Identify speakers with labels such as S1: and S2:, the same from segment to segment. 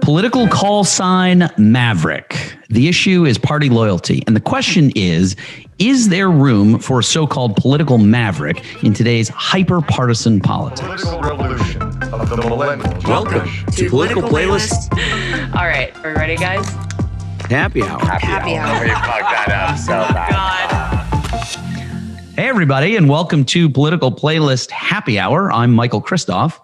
S1: Political call sign Maverick. The issue is party loyalty. And the question is there room for a so-called political maverick in today's hyper-partisan politics?
S2: Political revolution of the millennium.
S3: Welcome to Political Playlist.
S4: All right, are we ready, guys?
S3: Happy Hour.
S4: Happy hour.
S2: We fucked that up so bad.
S4: God.
S1: Hey, everybody, and welcome to Political Playlist Happy Hour. I'm Michael Kristoff.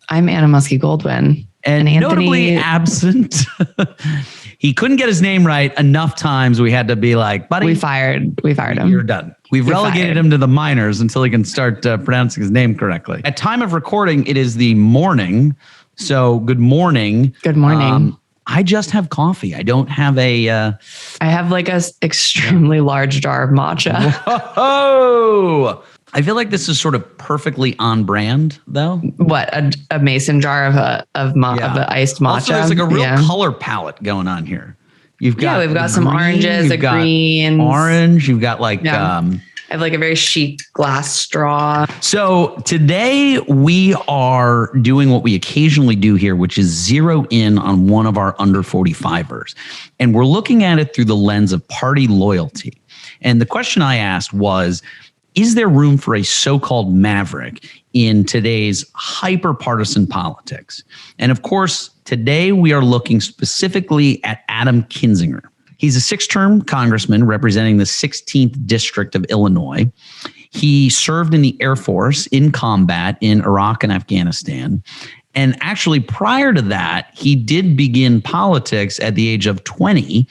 S4: I'm Anna Muskie-Goldwyn.
S1: And
S4: Anthony,
S1: notably absent. He couldn't get his name right enough times. We had to be like, buddy,
S4: we fired him.
S1: You're done. We've relegated him to the minors until he can start pronouncing his name correctly. At time of recording, it is the morning. So good morning.
S4: Good morning.
S1: I just have coffee. I don't have a...
S4: I have like a extremely large jar of matcha.
S1: Whoa! I feel like this is sort of perfectly on brand, though.
S4: What, a mason jar of iced matcha?
S1: Also, there's like a real color palette going on here. You've got
S4: we've got some oranges, a green,
S1: orange. You've got like
S4: I have like a very chic glass straw.
S1: So today we are doing what we occasionally do here, which is zero in on one of our under 45ers. And we're looking at it through the lens of party loyalty. And the question I asked was, is there room for a so-called maverick in today's hyper-partisan politics? And of course, today we are looking specifically at Adam Kinzinger. He's a six-term congressman representing the 16th District of Illinois. He served in the Air Force in combat in Iraq and Afghanistan. And actually, prior to that, he did begin politics at the age of 20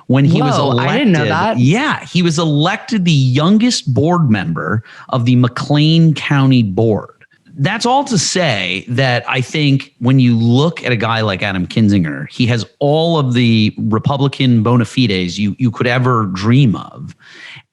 S1: when he was elected.
S4: I didn't know that.
S1: Yeah, he was elected the youngest board member of the McLean County Board. That's all to say that I think when you look at a guy like Adam Kinzinger, he has all of the Republican bona fides you could ever dream of.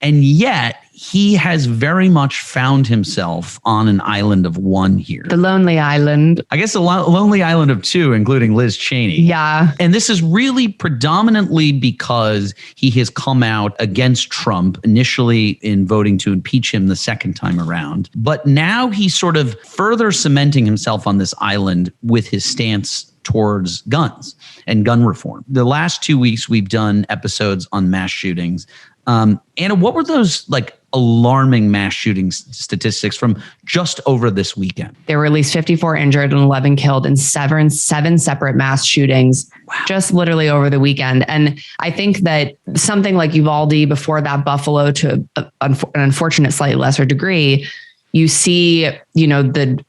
S1: And yet he has very much found himself on an island of one here.
S4: The Lonely Island.
S1: I guess a lonely island of two, including Liz Cheney.
S4: Yeah.
S1: And this is really predominantly because he has come out against Trump initially in voting to impeach him the second time around. But now he's sort of further cementing himself on this island with his stance towards guns and gun reform. The last 2 weeks we've done episodes on mass shootings. Anna, what were those like alarming mass shooting statistics from just over this weekend?
S4: There were at least 54 injured and 11 killed in seven separate mass shootings. Wow. Just literally over the weekend. And I think that something like Uvalde, before that Buffalo, to an unfortunate slightly lesser degree, you see, the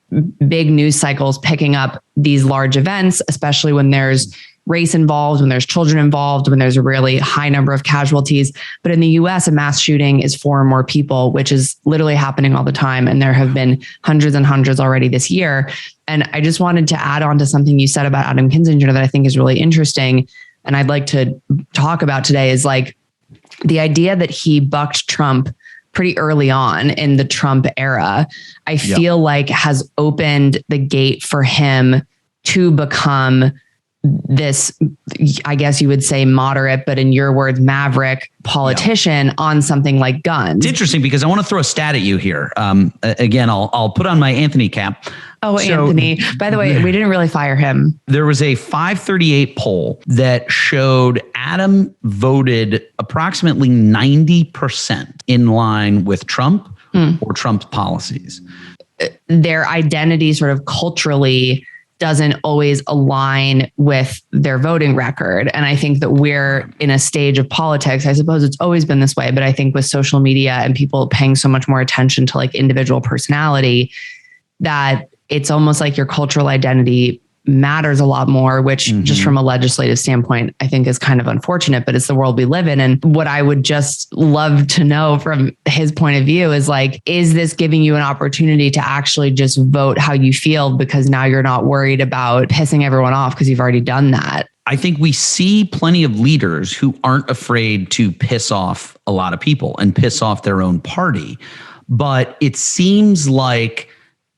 S4: big news cycles picking up these large events, especially when there's race involved, when there's children involved, when there's a really high number of casualties. But in the US, a mass shooting is 4 or more people, which is literally happening all the time. And there have been hundreds and hundreds already this year. And I just wanted to add on to something you said about Adam Kinzinger that I think is really interesting. And I'd like to talk about today is like the idea that he bucked Trump pretty early on in the Trump era, I feel like has opened the gate for him to become this, I guess you would say moderate, but in your words, maverick politician on something like guns.
S1: It's interesting because I want to throw a stat at you here. Again, I'll put on my Anthony cap.
S4: Oh, so, Anthony. By the way, we didn't really fire him.
S1: There was a 538 poll that showed Adam voted approximately 90% in line with Trump or Trump's policies.
S4: Their identity sort of culturally doesn't always align with their voting record. And I think that we're in a stage of politics. I suppose it's always been this way, but I think with social media and people paying so much more attention to like individual personality, that it's almost like your cultural identity matters a lot more, which just from a legislative standpoint, I think is kind of unfortunate, but it's the world we live in. And what I would just love to know from his point of view is like, is this giving you an opportunity to actually just vote how you feel because now you're not worried about pissing everyone off because you've already done that?
S1: I think we see plenty of leaders who aren't afraid to piss off a lot of people and piss off their own party. But it seems like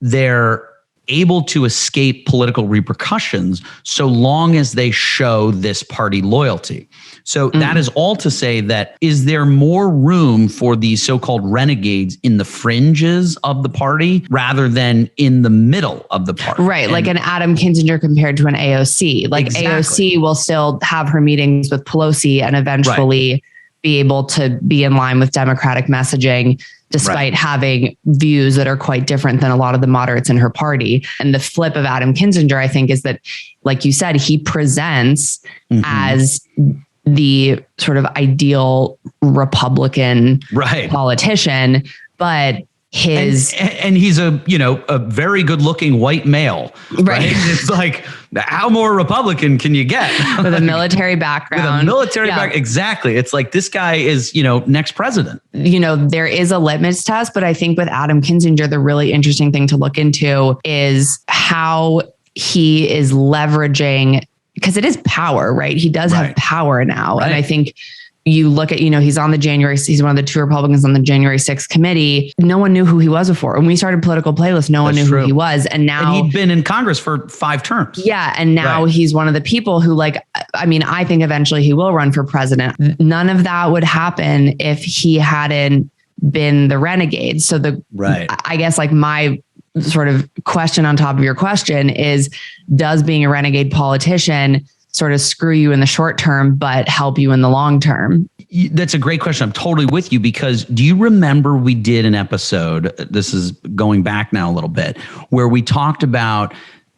S1: they're able to escape political repercussions so long as they show this party loyalty. So that is all to say that, is there more room for these so-called renegades in the fringes of the party rather than in the middle of the party?
S4: Right.
S1: And
S4: like an Adam Kinzinger compared to an AOC. Like
S1: Exactly.
S4: AOC will still have her meetings with Pelosi and eventually be able to be in line with Democratic messaging, despite having views that are quite different than a lot of the moderates in her party. And the flip of Adam Kinzinger, I think, is that, like you said, he presents as the sort of ideal Republican politician, but and
S1: he's a very good looking white male, right? It's like, how more Republican can you get?
S4: With a military background.
S1: Exactly. It's like, this guy is, next president.
S4: There is a litmus test, but I think with Adam Kinzinger, the really interesting thing to look into is how he is leveraging, because it is power, right? He does have power now. And I think you look at, he's on he's one of the 2 Republicans on the January 6th committee. No one knew who he was before. When we started Political Playlist, no one knew who he was. And now
S1: he'd been in Congress for 5 terms.
S4: Yeah. And now he's one of the people who, I think eventually he will run for president. None of that would happen if he hadn't been the renegade. So I guess my sort of question on top of your question is, does being a renegade politician sort of screw you in the short term, but help you in the long term?
S1: That's a great question. I'm totally with you, because do you remember we did an episode, this is going back now a little bit, where we talked about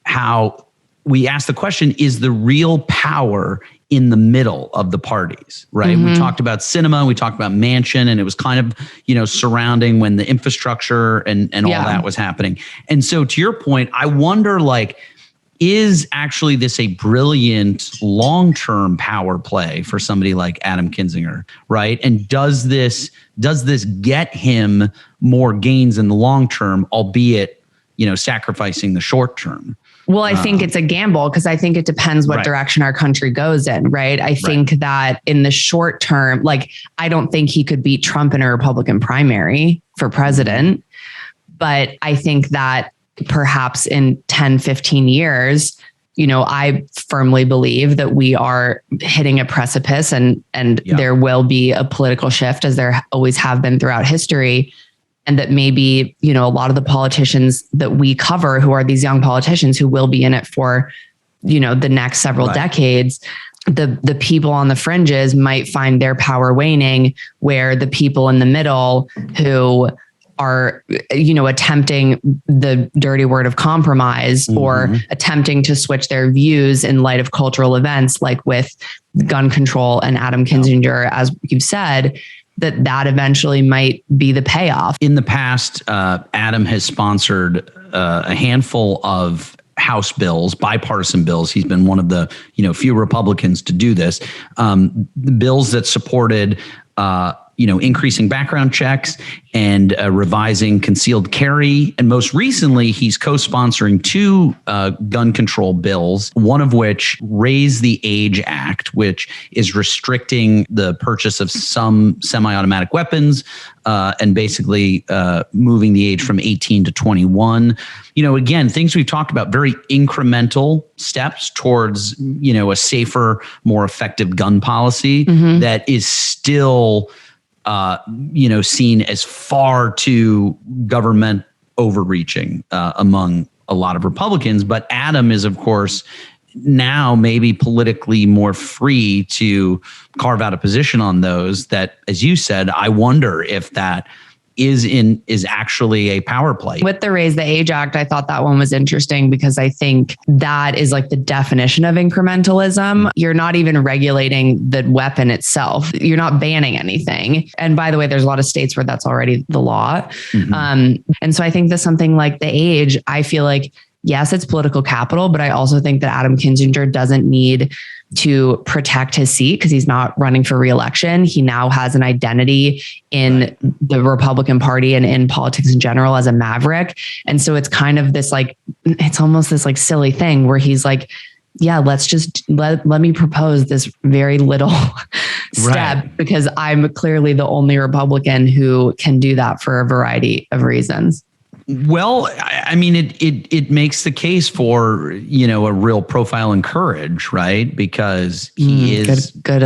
S1: how we asked the question, is the real power in the middle of the parties, right? We talked about Sinema, we talked about Manchin, and it was kind of, surrounding when the infrastructure and all that was happening. And so to your point, I wonder, is actually this a brilliant long-term power play for somebody like Adam Kinzinger, right? And does this get him more gains in the long term, albeit, sacrificing the short term?
S4: Well, I think it's a gamble, because I think it depends what direction our country goes in, right? I think that in the short term, I don't think he could beat Trump in a Republican primary for president, but I think that perhaps in 10, 15 years, I firmly believe that we are hitting a precipice and there will be a political shift, as there always have been throughout history. And that maybe, a lot of the politicians that we cover, who are these young politicians who will be in it for, the next several decades, the people on the fringes might find their power waning, where the people in the middle who are, attempting the dirty word of compromise or attempting to switch their views in light of cultural events, like with gun control and Adam Kinzinger, as you've said, that eventually might be the payoff.
S1: In the past, Adam has sponsored a handful of House bills, bipartisan bills. He's been one of the few Republicans to do this. The bills that supported increasing background checks and revising concealed carry. And most recently, he's co-sponsoring 2 gun control bills, one of which raised the Age Act, which is restricting the purchase of some semi-automatic weapons and basically moving the age from 18 to 21. Again, things we've talked about, very incremental steps towards, a safer, more effective gun policy that is still seen as far too government overreaching among a lot of Republicans. But Adam is, of course, now maybe politically more free to carve out a position on those that, as you said, I wonder if that is actually a power play.
S4: With the Raise the Age Act, I thought that one was interesting, because I think that is the definition of incrementalism. You're not even regulating the weapon itself. You're not banning anything. And by the way, there's a lot of states where that's already the law. And so I think that something like the age, I feel like, yes, it's political capital, but I also think that Adam Kinzinger doesn't need to protect his seat because he's not running for reelection. He now has an identity in the Republican Party and in politics in general as a maverick. And so it's kind of this it's almost this silly thing where he's yeah, let's just let me propose this very little step because I'm clearly the only Republican who can do that for a variety of reasons.
S1: Well, I mean, it makes the case for, a real profile in courage, right? Because he is
S4: good.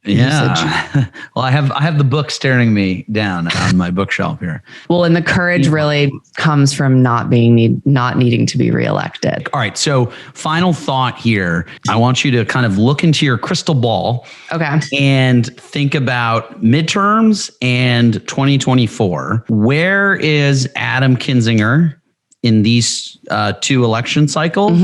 S1: Yeah. Well, I have the book staring me down on my bookshelf here.
S4: Well, and the courage really comes from not needing to be reelected.
S1: All right. So final thought here. I want you to kind of look into your crystal ball.
S4: Okay.
S1: And think about midterms and 2024. Where is Adam Kinzinger in these two election cycles?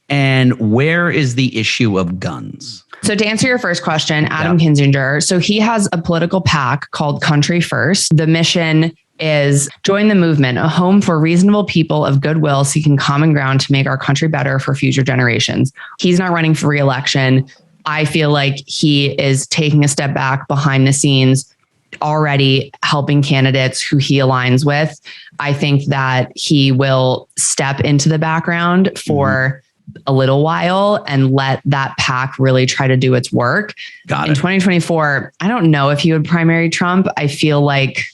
S1: And where is the issue of guns?
S4: So to answer your first question, Adam Kinzinger, so he has a political PAC called Country First. The mission is join the movement, a home for reasonable people of goodwill seeking common ground to make our country better for future generations. He's not running for re-election. I feel like he is taking a step back behind the scenes, already helping candidates who he aligns with. I think that he will step into the background for a little while and let that PAC really try to do its work. In 2024, I don't know if he would primary Trump. I feel like...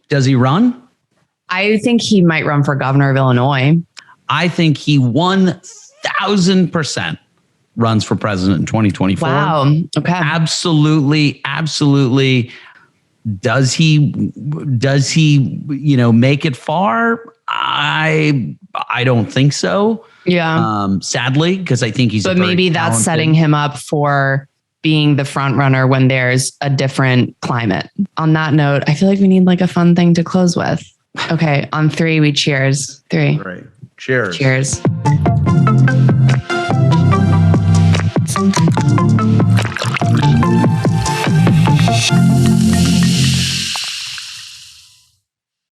S1: Does he run?
S4: I think he might run for governor of Illinois.
S1: I think he 1,000% runs for president in 2024.
S4: Wow. Okay.
S1: Absolutely. Does he, make it far? I don't think so.
S4: Yeah.
S1: Sadly, because I think he's.
S4: But maybe that's setting him up for being the front runner when there's a different climate. On that note, I feel like we need like a fun thing to close with. Okay. On 3, we cheers. 3.
S1: Great. Cheers.
S4: Cheers.